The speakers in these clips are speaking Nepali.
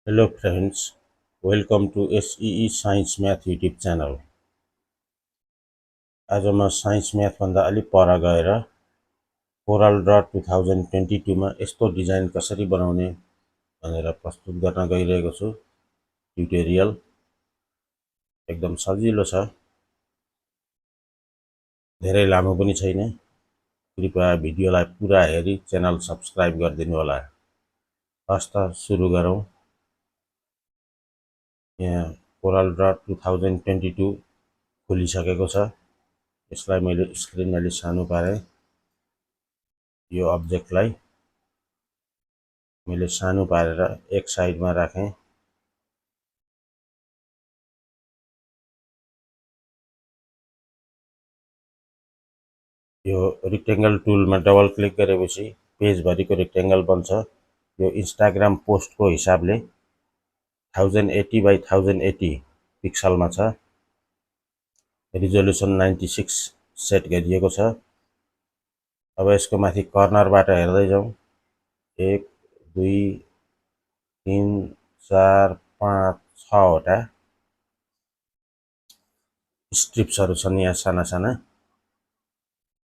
Hello friends, welcome to SEE Science Math YouTube channel. आज म साइन्स म्याथभन्दा अलिक पर गएर कोरल ड्र 2022मा यस्तो डिजाइन कसरी बनाउने भनेर प्रस्तुत गर्न गइरहेको छु। ट्युटोरियल एकदम सजिलो छ, धेरै लामो पनि छैन। कृपया भिडियोलाई पुरा हेरी च्यानल सब्स्क्राइब गरिदिनु होला। हस् त सुरु गरौँ। यहाँ कोरल ड्र 2022 खोलिसकेको छ। यसलाई मैले स्क्रिन अलि सानो पारेँ। यो अब्जेक्टलाई मैले सानो पारेर एक साइडमा राखेँ। यो रेक्टेंगल टुलमा डबल क्लिक गरेपछि पेजभरिको रेक्टेंगल बन्छ। यो इन्स्टाग्राम पोस्टको हिसाबले 1080 बाइ 1080 पिक्सलमा छ। रिजोल्युसन 96 सेट गरिएको छ। अब यसको माथि कर्नरबाट हेर्दै जाउँ। 1 2 3 4 5 6 वटा स्ट्रिप्सहरू छन् यहाँ साना साना।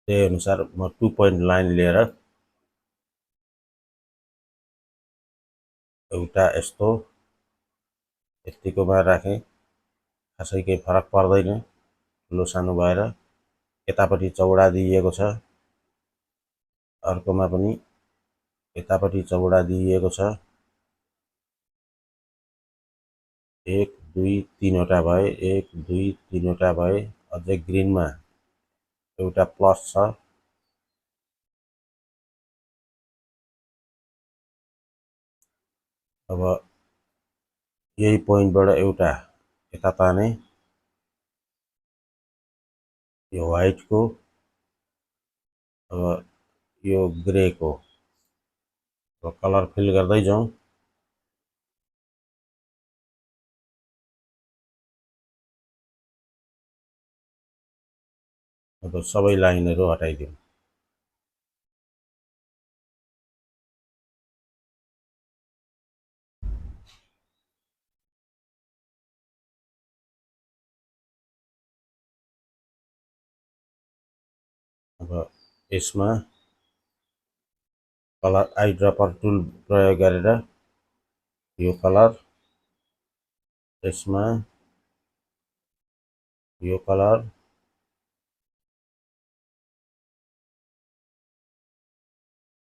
त्यही अनुसार म 2 पोइन्ट लाइन लिएर एउटा यस्तो यतिकोमा राखेँ। खासै केही फरक पर्दैन ठुलो सानो भएर। यतापट्टि चौडा दिइएको छ, अर्कोमा पनि यतापट्टि चौडा दिइएको छ। 1 2 3 वटा भए, 1 2 3 वटा भए। अझै ग्रिनमा एउटा प्लस छ। अब यही पोइन्टबाट एउटा यता ताने। यो व्हाइटको, अब यो ग्रेको। अब कलर फिल गर्दै जाउँ। अब सबै लाइनहरू हटाइदिउँ। अब यसमा कलर आइड्रपर टुल प्रयोग गरेर यो कलर, यसमा यो कलर,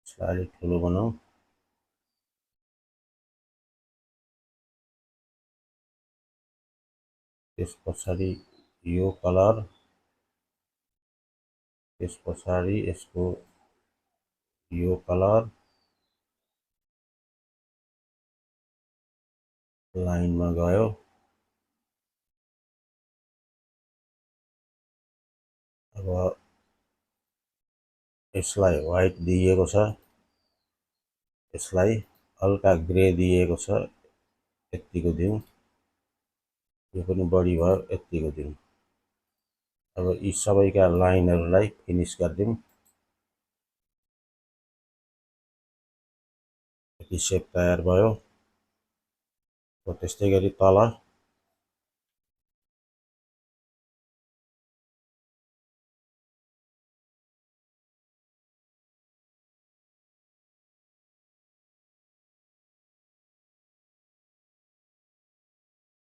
यसलाई अलिक ठुलो बनाऊ। त्यस पछाडि यो कलर, त्यस पछाडि यसको यो कलर लाइनमा गयो। अब यसलाई व्हाइट दिइएको छ, यसलाई हल्का ग्रे दिइएको छ, यतिको दिउँ। यो पनि बढी भयो, यतिको दिउँ। अब यी सबैका लाइनहरूलाई फिनिस गरिदिउँ। यति सेप तयार भयो। त्यस्तै गरी तल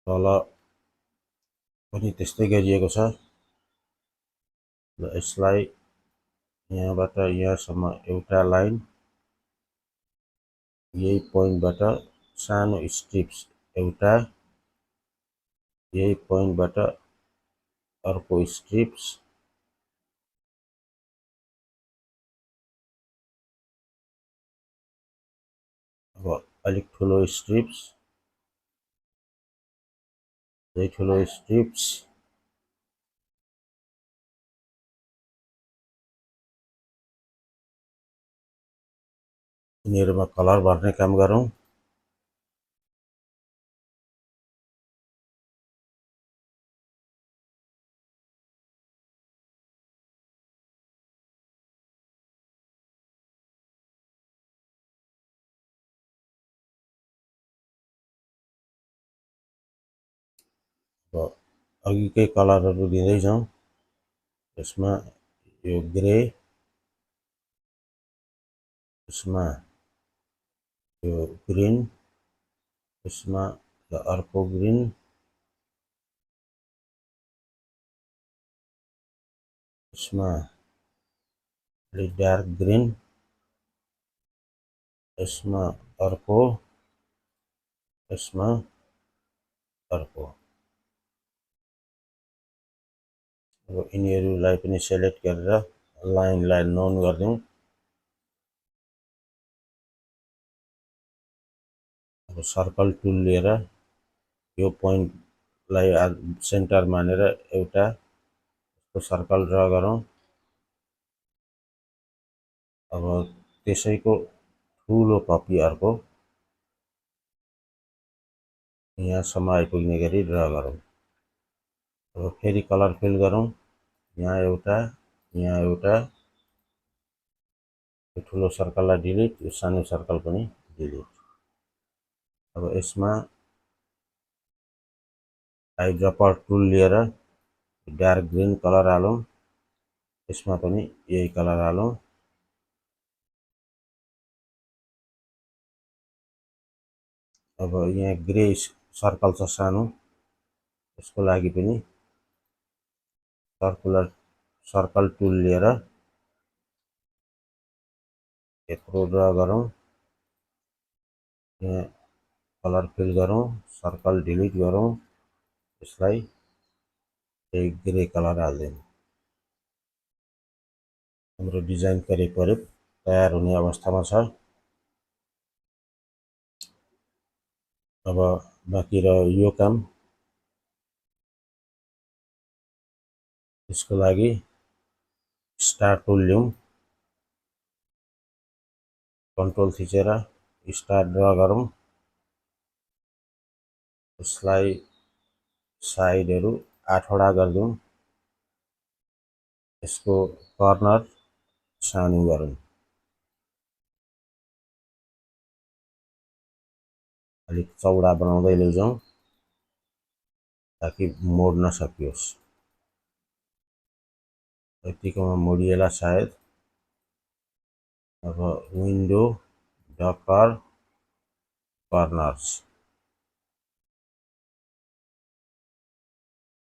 तल पनि त्यस्तै गरिएको छ। र यसलाई यहाँबाट यहाँसम्म एउटा लाइन, यही पोइन्टबाट सानो स्ट्रिप्स एउटा, यही पोइन्टबाट अर्को स्ट्रिप्स, अब अलिक ठुलो स्ट्रिप्स, यही ठुलो स्ट्रिप्स, यिनीहरूमा कलर भर्ने काम गरौँ। अब अघिकै कलरहरू दिँदै जाउँ। यसमा यो ग्रे, यसमा यो ग्रीन, यसमा अर्को ग्रीन, यसमा डार्क ग्रीन, यसमा अर्को, यसमा अर्को। अब यिनीहरूलाई पनि सेलेक्ट गरेर लाइनलाई नोन गरिदिउँ। अब सर्कल टुल लिएर यो पोइन्टलाई सेन्टर मानेर एउटा सर्कल ड्रा गरौँ। अब त्यसैको ठुलो कपी अर्को यहाँसम्म आइपुग्ने गरी ड्रा गरौँ। अब फेरि कलर फिल गरौँ। यहाँ एउटा, यहाँ एउटा, यो ठुलो सर्कललाई डिलिट, यो सानो सर्कल पनि डिलिट। अब यसमा आइड्रपर टुल लिएर डार्क ग्रीन कलर हालौँ। यसमा पनि यही कलर हालौँ। अब यहाँ ग्रे सर्कल छ सानो, यसको लागि पनि सर्कल टुल लिएर यत्रो ड्रा गरौँ। यहाँ कलर फिल गरौँ, सर्कल डिलिट गरौँ, यसलाई एक ग्रे कलर हाल्दिउँ। हाम्रो डिजाइन करिब करिब तयार हुने अवस्थामा छ। अब बाँकी रह्यो यो काम। यसको लागि स्टार टुल लिउँ, कन्ट्रोल थिचेर स्टार ड्रा गरौँ। यसलाई साइडहरू 8 वटा गरिदिउँ। यसको कर्नर सानो गरौँ। अलिक चौडा बनाउँदै लैजाउँ ताकि मोड्न सकियोस्। यतिकोमा मोडिएला सायद। अब विन्डो डकर कर्नर्स,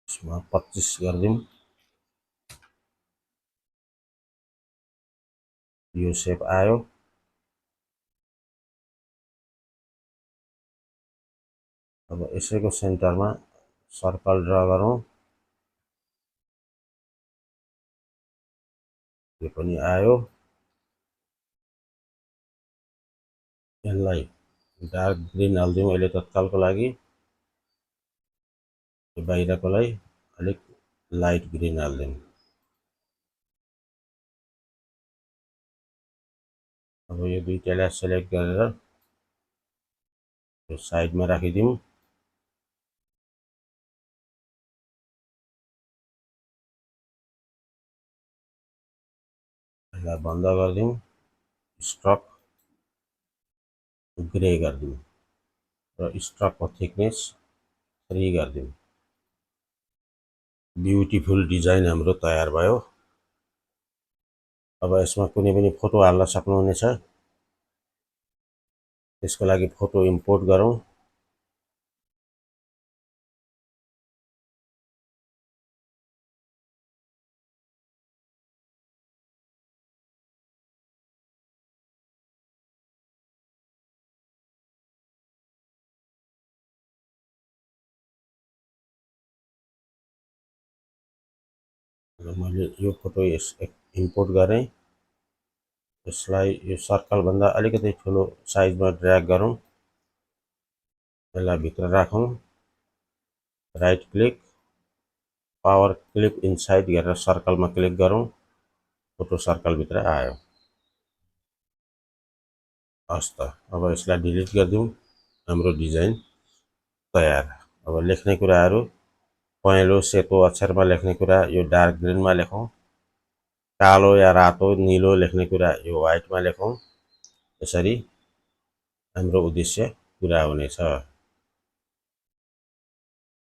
यसमा 25 गरिदिउँ। यो सेप आयो। अब यसैको सेन्टरमा सर्कल ड्रा गरौँ। यो पनि आयो। यसलाई डार्क ग्रीन हाल्दिउँ अहिले तत्कालको लागि। यो बाहिरकोलाई अलिक लाइट ग्रीन हाल्दिउँ। अब यो दुईटालाई सेलेक्ट गरेर यो साइडमा राखिदिउँ। यसलाई बन्द गरिदिउँ। स्ट्रोक ग्रे गरिदिउँ र स्ट्रोकको थिकनेस 3 गरिदिउँ। ब्युटिफुल डिजाइन हाम्रो तयार भयो। अब यसमा कुनै पनि फोटो हाल्न सक्नुहुनेछ। त्यसको लागि फोटो इम्पोर्ट गरौँ। मैले यो फोटो इम्पोर्ट गरेँ। यसलाई यो सर्कलभन्दा अलिकति ठुलो साइजमा ड्र्याग गरौँ। यसलाई भित्र राखौँ। Right click, power clip inside गरेर सर्कलमा क्लिक गरौँ। फोटो सर्कलभित्र आयो। हस् त, अब यसलाई डिलिट गरिदिउँ। हाम्रो डिजाइन तयार। अब लेख्ने कुराहरू पहेँलो सेतो अक्षरमा लेख्ने कुरा यो डार्क ग्रिनमा लेखौँ। कालो या रातो निलो लेख्ने कुरा यो व्हाइटमा लेखौँ। यसरी हाम्रो उद्देश्य पुरा हुनेछ।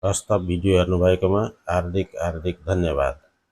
हस्त भिडियो हेर्नुभएकोमा हार्दिक हार्दिक धन्यवाद।